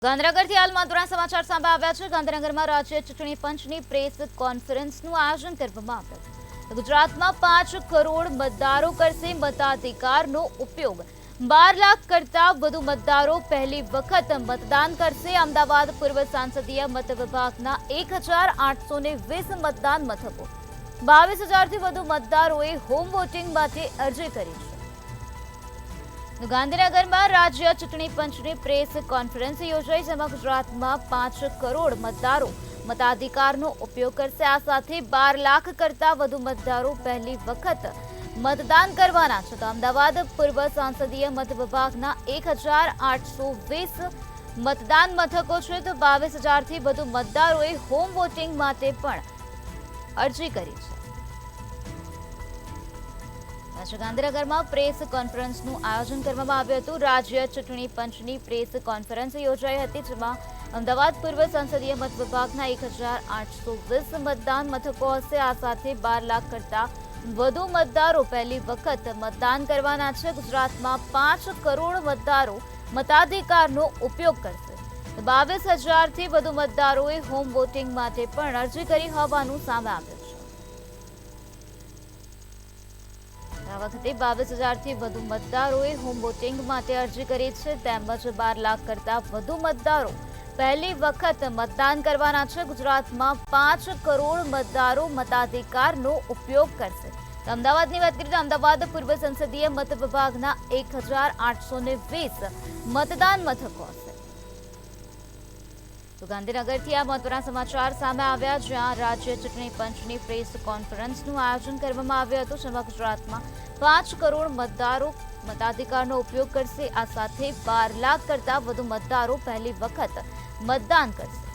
ગાંધીનગરથી હાલ મહત્વના સમાચાર સામે આવ્યા છે। ગાંધીનગરમાં રાજ્ય ચૂંટણી પંચની પ્રેસ કોન્ફરન્સનું આયોજન કરવામાં આવ્યું છે। ગુજરાતમાં 5 કરોડ મતદારો કરશે મતાધિકારનો ઉપયોગ। 12 લાખ કરતા વધુ મતદારો પહેલી વખત મતદાન કરશે। અમદાવાદ પૂર્વ સંસદીય મત વિભાગના 1820 મતદાન મથકો 22,000થી વધુ મતદારોએ હોમ વોટિંગ માટે અરજી કરી છે। ગાંધીનગરમાં રાજ્ય ચૂંટણી પંચની પ્રેસ કોન્ફરન્સ યોજાઈ, જેમાં ગુજરાતમાં 5 કરોડ મતદારો મતાધિકારનો ઉપયોગ કરશે। આ સાથે 12 લાખ કરતા વધુ મતદારો પહેલી વખત મતદાન કરવાના છે। તો અમદાવાદ પૂર્વ સંસદીય મત વિભાગના 1820 મતદાન મથકો છે, તો 22,000થી વધુ મતદારોએ હોમ વોટિંગ માટે પણ અરજી કરી છે। ગાંધીનગરમાં પ્રેસ કોન્ફરન્સનું આયોજન કરવામાં આવ્યું હતું। રાજ્ય ચૂંટણી પંચની પ્રેસ કોન્ફરન્સ યોજાઈ હતી, જેમાં અમદાવાદ પૂર્વ સંસદીય મત વિભાગના 1820 મતદાન મથકો હશે। આ સાથે 12 લાખ કરતા વધુ મતદારો પહેલી વખત મતદાન કરવાના છે। ગુજરાતમાં 5 કરોડ મતદારો મતાધિકારનો ઉપયોગ કરશે। 22,000થી વધુ મતદારોએ હોમ વોટિંગ માટે પણ અરજી કરી હોવાનું સામે આવ્યું છે। આ વખતે 22,000થી વધુ મતદારોએ હોમ વોટિંગ માટે અરજી કરી છે, તેમજ 12 લાખ કરતા વધુ મતદારો પહેલી વખત મતદાન કરવાના છે। ગુજરાતમાં 5 કરોડ મતદારો મતાધિકારનો ઉપયોગ કરશે। અમદાવાદની વાત કરીએ તો અમદાવાદ પૂર્વ સંસદીય મત વિભાગના 1820 મતદાન મથકો હશે। તો ગાંધીનગરથી આ મહત્વના સમાચાર સામે આવ્યા, જ્યાં રાજ્ય ચૂંટણી પંચની પ્રેસ કોન્ફરન્સનું આયોજન કરવામાં આવ્યું હતું, જેમાં ગુજરાતમાં 5 કરોડ મતદારો મતાધિકારનો ઉપયોગ કરશે। આ સાથે 12 લાખ કરતા વધુ મતદારો પહેલી વખત મતદાન કરશે।